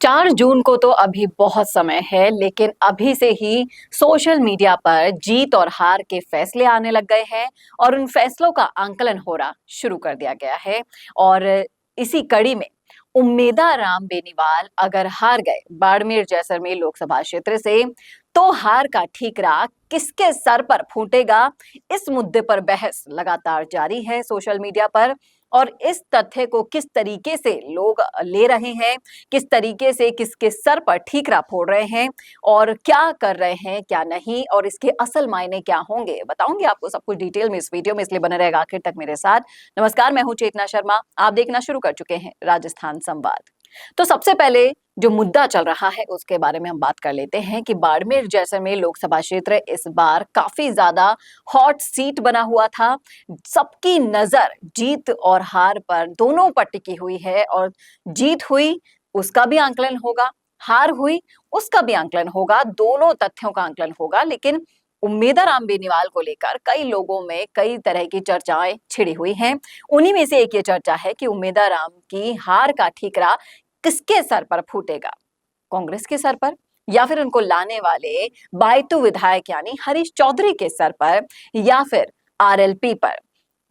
4 जून को तो अभी बहुत समय है, लेकिन अभी से ही सोशल मीडिया पर जीत और हार के फैसले आने लग गए हैं और उन फैसलों का आंकलन होना शुरू कर दिया गया है। और इसी कड़ी में उम्मेदा राम बेनीवाल अगर हार गए बाड़मेर जैसलमेर लोकसभा क्षेत्र से, तो हार का ठीकरा किसके सर पर फूटेगा, इस मुद्दे पर बहस लगातार जारी है सोशल मीडिया पर। और इस तथ्य को किस तरीके से लोग ले रहे हैं, किस तरीके से किसके सर पर ठीकरा फोड़ रहे हैं और क्या कर रहे हैं क्या नहीं, और इसके असल मायने क्या होंगे, बताऊंगी आपको सब कुछ डिटेल में इस वीडियो में, इसलिए बने रहेगा आखिर तक मेरे साथ। नमस्कार, मैं हूं चेतना शर्मा, आप देखना शुरू कर चुके हैं राजस्थान संवाद। तो सबसे पहले जो मुद्दा चल रहा है उसके बारे में हम बात कर लेते हैं कि बाड़मेर जैसलमेर लोकसभा क्षेत्र इस बार काफी ज्यादा हॉट सीट बना हुआ था। सबकी नजर जीत और हार पर दोनों पर टिकी हुई है, और जीत हुई उसका भी आंकलन होगा, हार हुई उसका भी आंकलन होगा, दोनों तथ्यों का आंकलन होगा। लेकिन उम्मेदा राम बेनीवाल को लेकर कई लोगों में कई तरह की चर्चाएं छिड़ी हुई हैं। उन्हीं में से एक ये चर्चा है कि उम्मेदा राम की हार का ठीकरा किसके सर पर फूटेगा, कांग्रेस के सर पर, या फिर उनको लाने वाले बायतू विधायक यानी हरीश चौधरी के सर पर, या फिर आरएलपी पर।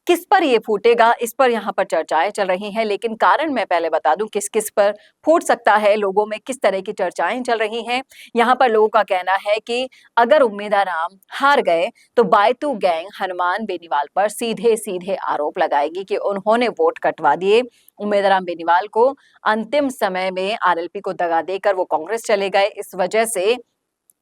किस पर ये फूटेगा, इस पर यहाँ पर चर्चाएं चल रही हैं। लेकिन कारण मैं पहले बता दूं किस किस पर फूट सकता है, लोगों में किस तरह की चर्चाएं चल रही हैं। यहाँ पर लोगों का कहना है कि अगर उम्मेदा राम हार गए तो बायतू गैंग हनुमान बेनीवाल पर सीधे सीधे आरोप लगाएगी कि उन्होंने वोट कटवा दिए। उम्मेदा राम बेनीवाल को अंतिम समय में आरएलपी को दगा देकर वो कांग्रेस चले गए, इस वजह से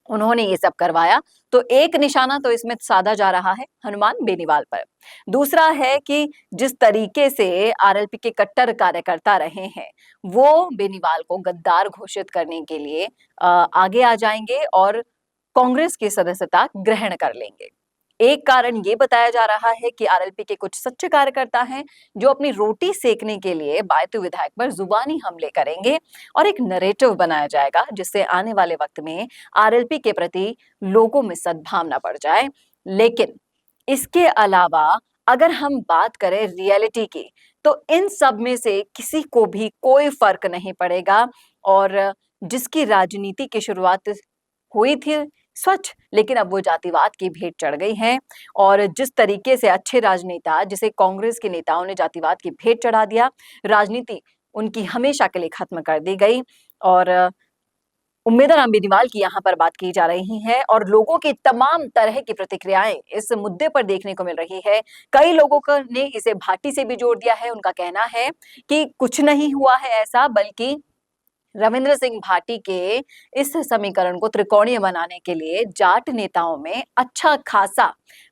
उन्होंने ये सब करवाया। तो एक निशाना तो इसमें साधा जा रहा है हनुमान बेनीवाल पर। दूसरा है कि जिस तरीके से आरएलपी के कट्टर कार्यकर्ता रहे हैं, वो बेनीवाल को गद्दार घोषित करने के लिए आगे आ जाएंगे और कांग्रेस की सदस्यता ग्रहण कर लेंगे। एक कारण ये बताया जा रहा है कि आरएलपी के कुछ सच्चे कार्यकर्ता हैं जो अपनी रोटी सेकने के लिए बायतू विधायक पर जुबानी हमले करेंगे, और एक नैरेटिव बनाया जाएगा जिससे आने वाले वक्त में आरएलपी के प्रति लोगों में सद्भावना बढ़ जाए। लेकिन इसके अलावा अगर हम बात करें रियलिटी की, तो इन सब में से किसी को भी कोई फर्क नहीं पड़ेगा। और जिसकी राजनीति की शुरुआत हुई थी स्वच्छ, लेकिन अब वो जातिवाद की भेंट चढ़ गई हैं। और जिस तरीके से अच्छे राजनेता, जिसे कांग्रेस के नेताओं ने जातिवाद की भेंट चढ़ा दिया, राजनीति उनकी हमेशा के लिए खत्म कर दी गई। और उम्मेदा राम बेनीवाल की यहाँ पर बात की जा रही है और लोगों की तमाम तरह की प्रतिक्रियाएं इस मुद्दे पर देखने को मिल रही है। कई लोगों ने इसे भाटी से भी जोड़ दिया है। उनका कहना है कि कुछ नहीं हुआ है ऐसा, बल्कि रविंद्र सिंह भाटी के इस समीकरण को त्रिकोणीय बनाने के लिए जाट नेताओं में अच्छा खासा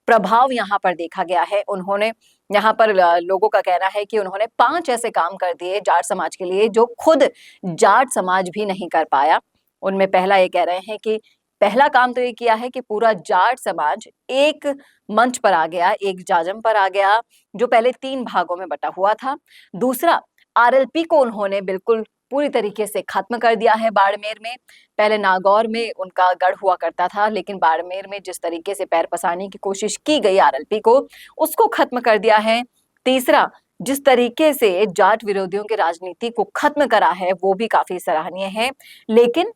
प्रभाव यहाँ पर देखा गया है। उन्होंने यहाँ पर लोगों का कहना है कि उन्होंने 5 ऐसे काम कर दिए जाट समाज के लिए जो खुद जाट समाज भी नहीं कर पाया। उनमें पहला ये कह रहे हैं कि पहला काम तो ये किया है कि पूरा जाट समाज एक मंच पर आ गया, एक जाजम पर आ गया, जो पहले 3 भागों में बटा हुआ था। दूसरा, आरएलपी को उन्होंने बिल्कुल पूरी तरीके से खत्म कर दिया है बाड़मेर में। पहले नागौर में उनका गढ़ हुआ करता था, लेकिन बाड़मेर में जिस तरीके से पैर पसारने की कोशिश की गई आरएलपी को, उसको खत्म कर दिया है। तीसरा, जिस तरीके से जाट विरोधियों की राजनीति को खत्म करा है, वो भी काफी सराहनीय है। लेकिन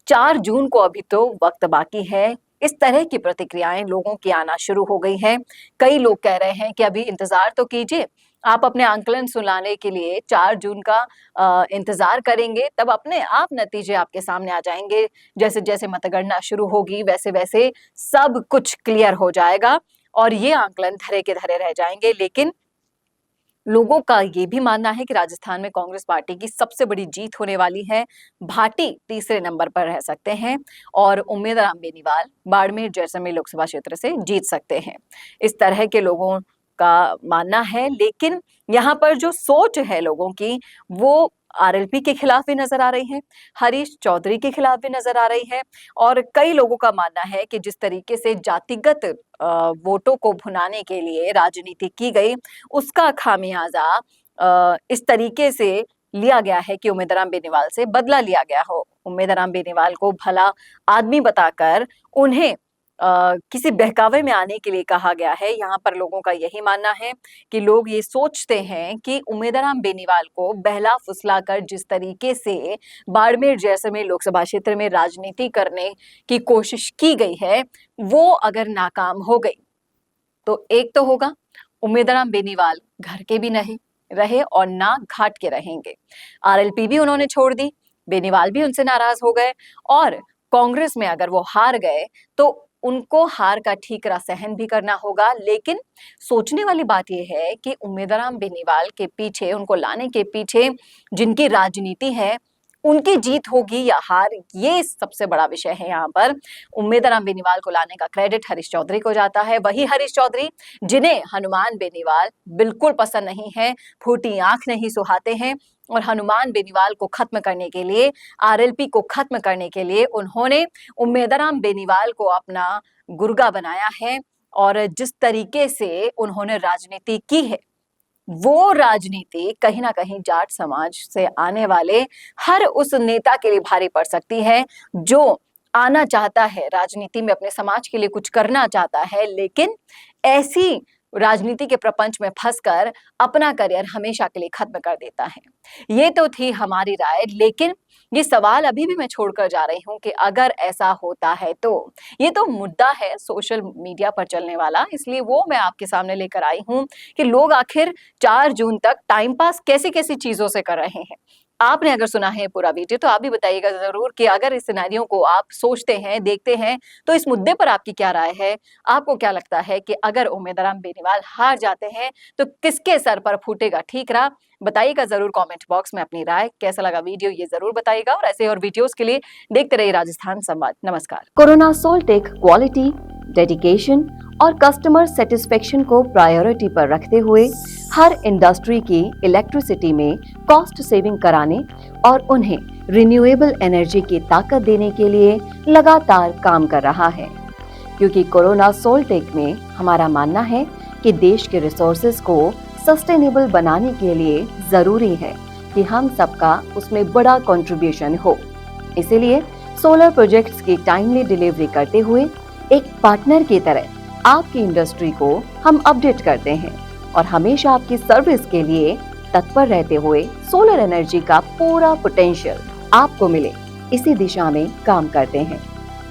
4 जून को अभी तो वक्त बाकी है। इस तरह की प्रतिक्रियाएं लोगों की आना शुरू हो गई हैं। कई लोग कह रहे हैं कि अभी इंतजार तो कीजिए, आप अपने आंकलन सुनाने के लिए 4 जून का इंतजार करेंगे, तब अपने आप नतीजे आपके सामने आ जाएंगे। जैसे जैसे मतगणना शुरू होगी वैसे वैसे सब कुछ क्लियर हो जाएगा और ये आंकलन धरे के धरे रह जाएंगे। लेकिन लोगों का ये भी मानना है कि राजस्थान में कांग्रेस पार्टी की सबसे बड़ी जीत होने वाली है। भाटी तीसरे नंबर पर रह सकते हैं और उम्मेद राम बेनीवाल बाड़मेर जैसलमेर लोकसभा क्षेत्र से जीत सकते हैं, इस तरह के लोगों का मानना है। लेकिन यहाँ पर जो सोच है लोगों की, वो आरएलपी के खिलाफ भी नजर आ रही है, हरीश चौधरी के खिलाफ भी नजर आ रही है। और कई लोगों का मानना है कि जिस तरीके से जातिगत वोटों को भुनाने के लिए राजनीति की गई, उसका खामियाजा इस तरीके से लिया गया है कि उम्मेद राम बेनीवाल से बदला लिया गया हो। उम्मेद राम बेनीवाल को भला आदमी बताकर उन्हें किसी बहकावे में आने के लिए कहा गया है। यहाँ पर लोगों का यही मानना है कि लोग ये सोचते हैं कि उम्मेदराम बेनीवाल को बहला फुसला कर जिस तरीके से बाड़मेर जैसलमेर लोकसभा क्षेत्र में राजनीति करने की कोशिश की गई है, वो अगर नाकाम हो गई तो एक तो होगा उम्मेदराम बेनीवाल घर के भी नहीं रहे और ना घाट के रहेंगे। आरएलपी भी उन्होंने छोड़ दी, बेनीवाल भी उनसे नाराज हो गए और कांग्रेस में अगर वो हार गए तो उनको हार का ठीकरा सहन भी करना होगा। लेकिन सोचने वाली बात यह है कि उम्मेदराम बेनीवाल के पीछे, उनको लाने के पीछे जिनकी राजनीति है, उनकी जीत होगी या हार, ये सबसे बड़ा विषय है। यहाँ पर उम्मेदराम बेनीवाल को लाने का क्रेडिट हरीश चौधरी को जाता है। वही हरीश चौधरी जिन्हें हनुमान बेनीवाल बिल्कुल पसंद नहीं है, फूटी आंख नहीं सुहाते हैं और हनुमान बेनीवाल को खत्म करने के लिए, आरएलपी को खत्म करने के लिए उन्होंने उम्मेदराम बेनीवाल को अपना गुर्गा बनाया है। और जिस तरीके से उन्होंने राजनीति की है, वो राजनीति कहीं ना कहीं जाट समाज से आने वाले हर उस नेता के लिए भारी पड़ सकती है जो आना चाहता है राजनीति में, अपने समाज के लिए कुछ करना चाहता है, लेकिन ऐसी राजनीति के प्रपंच में फंसकर अपना करियर हमेशा के लिए खत्म कर देता है। ये तो थी हमारी राय, लेकिन ये सवाल अभी भी मैं छोड़कर जा रही हूँ कि अगर ऐसा होता है तो ये तो मुद्दा है सोशल मीडिया पर चलने वाला, इसलिए वो मैं आपके सामने लेकर आई हूँ कि लोग आखिर 4 जून तक टाइम पास कैसी कैसी चीजों से कर रहे हैं। आपने अगर सुना है पूरा वीडियो तो आप भी बताइएगा जरूर कि अगर इस सिनेरियो को आप सोचते हैं, देखते हैं, तो इस मुद्दे पर आपकी क्या राय है। आपको क्या लगता है कि अगर उम्मेदराम बेनीवाल हार जाते हैं तो किसके सर पर फूटेगा ठीकरा? बताइएगा जरूर कमेंट बॉक्स में अपनी राय। कैसा लगा वीडियो ये जरूर बताइएगा और ऐसे और वीडियोस के लिए देखते रहिए राजस्थान संवाद। नमस्कार। कोरोना सोल्टेक क्वालिटी, डेडिकेशन और कस्टमर सेटिस्फेक्शन को प्रायोरिटी पर रखते हुए हर इंडस्ट्री की इलेक्ट्रिसिटी में कॉस्ट सेविंग कराने और उन्हें रिन्यूएबल एनर्जी की ताकत देने के लिए लगातार काम कर रहा है। क्योंकि कोरोना सोल्टेक में हमारा मानना है कि देश के रिसोर्सेज को सस्टेनेबल बनाने के लिए जरूरी है कि हम सबका उसमें बड़ा कंट्रीब्यूशन हो। इसीलिए सोलर प्रोजेक्ट्स की टाइमली डिलीवरी करते हुए एक पार्टनर की तरह आपकी इंडस्ट्री को हम अपडेट करते हैं और हमेशा आपकी सर्विस के लिए तत्पर रहते हुए सोलर एनर्जी का पूरा पोटेंशियल आपको मिले, इसी दिशा में काम करते हैं।